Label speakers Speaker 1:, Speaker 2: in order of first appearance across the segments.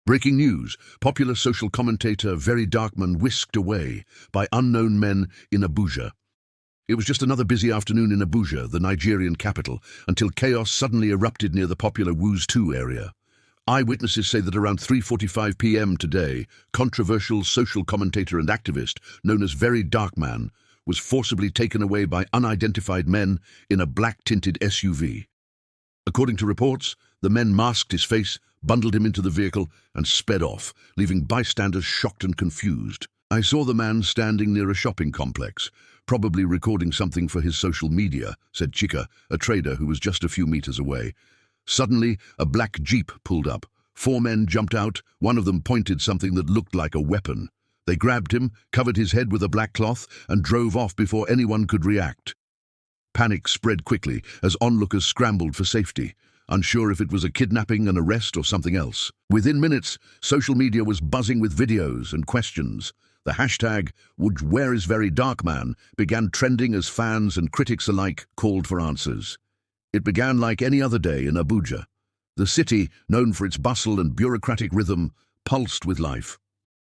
Speaker 1: Breaking news, popular social commentator Very Darkman whisked away by unknown men in Abuja. It was just another busy afternoon in Abuja, the Nigerian capital, until chaos suddenly erupted near the popular Wuse 2 area. Eyewitnesses say that around 3:45 p.m. today, controversial social commentator and activist known as Very Darkman was forcibly taken away by unidentified men in a black-tinted SUV. According to reports, the men masked his face, bundled him into the vehicle, and sped off, leaving bystanders shocked and confused. I saw the man standing near a shopping complex, probably recording something for his social media, said Chika, a trader who was just a few meters away. Suddenly, a black jeep pulled up. 4 men jumped out. One of them pointed something that looked like a weapon. They grabbed him, covered his head with a black cloth, and drove off before anyone could react. Panic spread quickly as onlookers scrambled for safety, unsure if it was a kidnapping, an arrest, or something else. Within minutes, social media was buzzing with videos and questions. The hashtag, "Where is Very Darkman?" began trending as fans and critics alike called for answers. It began like any other day in Abuja. The city, known for its bustle and bureaucratic rhythm, pulsed with life.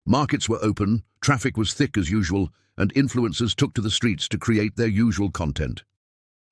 Speaker 1: Markets were open, traffic was thick as usual, and influencers took to the streets to create their usual content.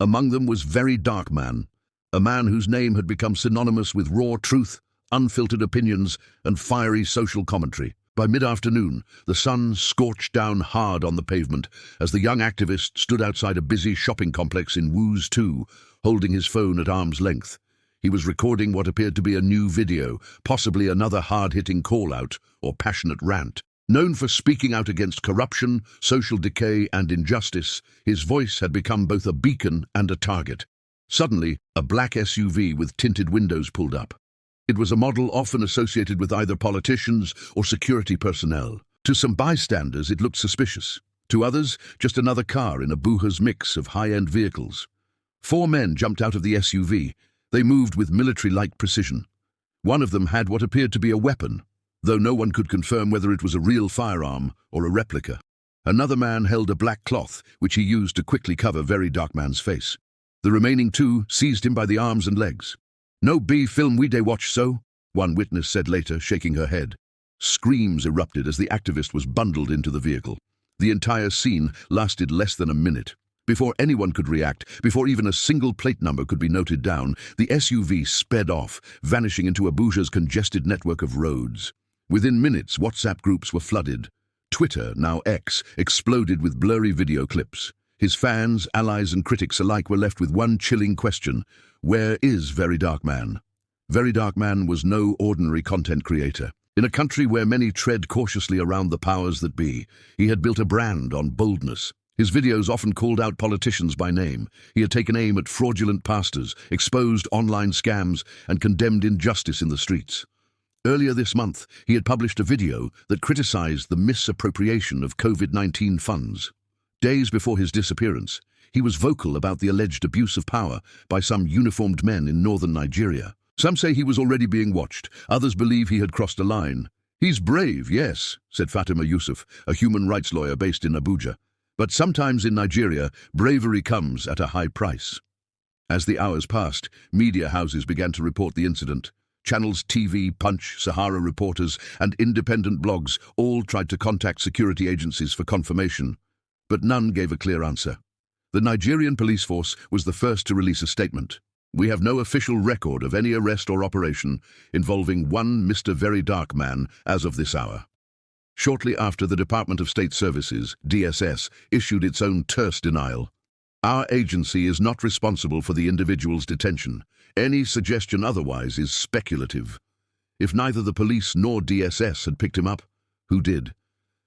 Speaker 1: Among them was Very Darkman, a man whose name had become synonymous with raw truth, unfiltered opinions, and fiery social commentary. By mid-afternoon, the sun scorched down hard on the pavement as the young activist stood outside a busy shopping complex in Wuse 2, holding his phone at arm's length. He was recording what appeared to be a new video, possibly another hard-hitting call-out or passionate rant. Known for speaking out against corruption, social decay, and injustice, his voice had become both a beacon and a target. Suddenly, a black SUV with tinted windows pulled up. It was a model often associated with either politicians or security personnel. To some bystanders, it looked suspicious. To others, just another car in Abuja's mix of high-end vehicles. 4 men jumped out of the SUV. They moved with military-like precision. One of them had what appeared to be a weapon, though no one could confirm whether it was a real firearm or a replica. Another man held a black cloth, which he used to quickly cover Very Darkman's face. The remaining 2 seized him by the arms and legs. "No film we dey watch so," one witness said later, shaking her head. Screams erupted as the activist was bundled into the vehicle. The entire scene lasted less than a minute. Before anyone could react, before even a single plate number could be noted down, the SUV sped off, vanishing into Abuja's congested network of roads. Within minutes, WhatsApp groups were flooded. Twitter, now X, exploded with blurry video clips. His fans, allies, and critics alike were left with one chilling question: where is Very Darkman? Very Darkman was no ordinary content creator. In a country where many tread cautiously around the powers that be, he had built a brand on boldness. His videos often called out politicians by name. He had taken aim at fraudulent pastors, exposed online scams, and condemned injustice in the streets. Earlier this month, he had published a video that criticized the misappropriation of COVID-19 funds. Days before his disappearance, he was vocal about the alleged abuse of power by some uniformed men in northern Nigeria. Some say he was already being watched. Others believe he had crossed a line. "He's brave, yes," said Fatima Yusuf, a human rights lawyer based in Abuja. "But sometimes in Nigeria, bravery comes at a high price." As the hours passed, media houses began to report the incident. Channels TV, Punch, Sahara Reporters, and independent blogs all tried to contact security agencies for confirmation, but none gave a clear answer. The Nigerian police force was the first to release a statement. "We have no official record of any arrest or operation involving one Mr. Very Darkman as of this hour." Shortly after, the Department of State Services, DSS, issued its own terse denial. "Our agency is not responsible for the individual's detention. Any suggestion otherwise is speculative." If neither the police nor DSS had picked him up, who did?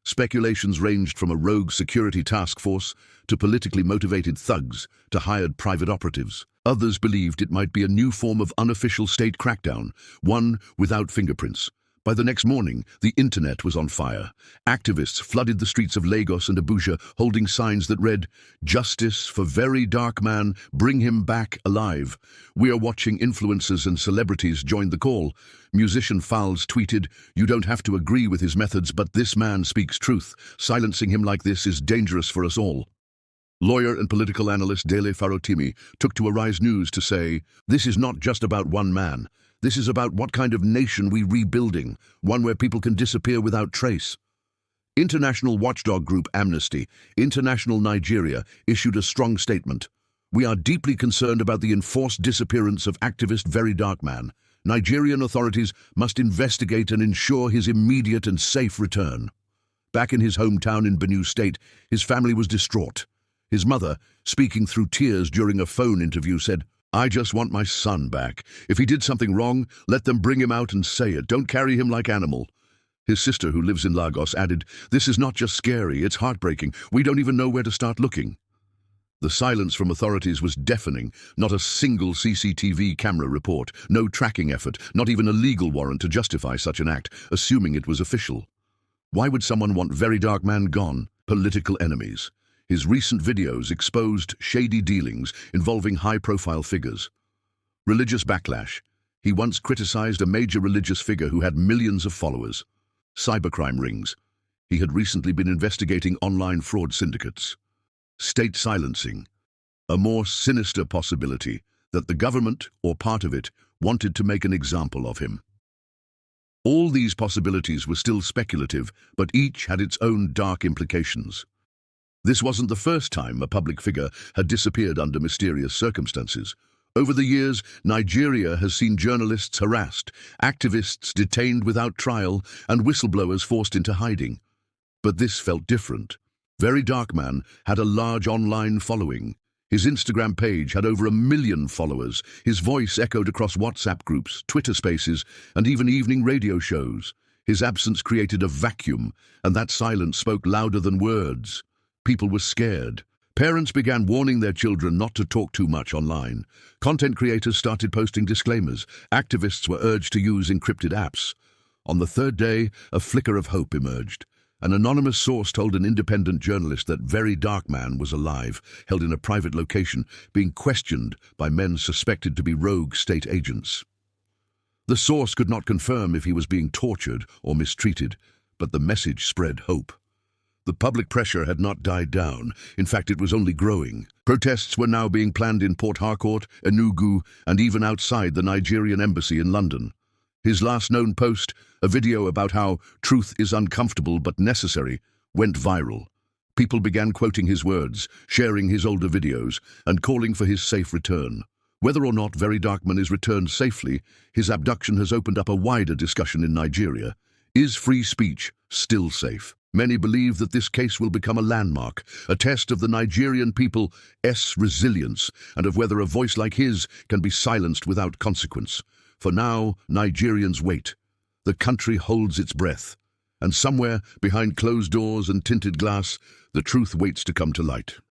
Speaker 1: Speculations ranged from a rogue security task force to politically motivated thugs to hired private operatives. Others believed it might be a new form of unofficial state crackdown, one without fingerprints. By the next morning, the internet was on fire. Activists flooded the streets of Lagos and Abuja, holding signs that read, "Justice for Very Darkman, bring him back alive." We are watching influencers and celebrities join the call. Musician Falz tweeted, "You don't have to agree with his methods, but this man speaks truth. Silencing him like this is dangerous for us all." Lawyer and political analyst Dele Farotimi took to Arise News to say, "This is not just about one man. This is about what kind of nation we're rebuilding, one where people can disappear without trace. International watchdog group Amnesty International Nigeria issued a strong statement. We are deeply concerned about the enforced disappearance of activist Very Dark Man. Nigerian authorities must investigate and ensure his immediate and safe return. Back in his hometown in Benue State, his family was distraught. His mother, speaking through tears during a phone interview, said, "I just want my son back. If he did something wrong, let them bring him out and say it. Don't carry him like animal." His sister, who lives in Lagos, added, "This is not just scary, it's heartbreaking. We don't even know where to start looking." The silence from authorities was deafening. Not a single CCTV camera report, no tracking effort, not even a legal warrant to justify such an act, assuming it was official. Why would someone want Very Dark Man gone? Political enemies. His recent videos exposed shady dealings involving high-profile figures. Religious backlash. He once criticized a major religious figure who had millions of followers. Cybercrime rings. He had recently been investigating online fraud syndicates. State silencing. A more sinister possibility that the government, or part of it, wanted to make an example of him. All these possibilities were still speculative, but each had its own dark implications. This wasn't the first time a public figure had disappeared under mysterious circumstances. Over the years, Nigeria has seen journalists harassed, activists detained without trial, and whistleblowers forced into hiding. But this felt different. Very Dark Man had a large online following. His Instagram page had over 1 million followers. His voice echoed across WhatsApp groups, Twitter spaces, and even evening radio shows. His absence created a vacuum, and that silence spoke louder than words. People were scared. Parents began warning their children not to talk too much online. Content creators started posting disclaimers. Activists were urged to use encrypted apps. On the third day, a flicker of hope emerged. An anonymous source told an independent journalist that Very Dark Man was alive, held in a private location, being questioned by men suspected to be rogue state agents. The source could not confirm if he was being tortured or mistreated, but the message spread hope. The public pressure had not died down. In fact, it was only growing. Protests were now being planned in Port Harcourt, Enugu, and even outside the Nigerian embassy in London. His last known post, a video about how truth is uncomfortable but necessary, went viral. People began quoting his words, sharing his older videos, and calling for his safe return. Whether or not Very Dark Man is returned safely, his abduction has opened up a wider discussion in Nigeria. Is free speech still safe? Many believe that this case will become a landmark, a test of the Nigerian people's resilience, and of whether a voice like his can be silenced without consequence. For now, Nigerians wait. The country holds its breath. And somewhere, behind closed doors and tinted glass, the truth waits to come to light.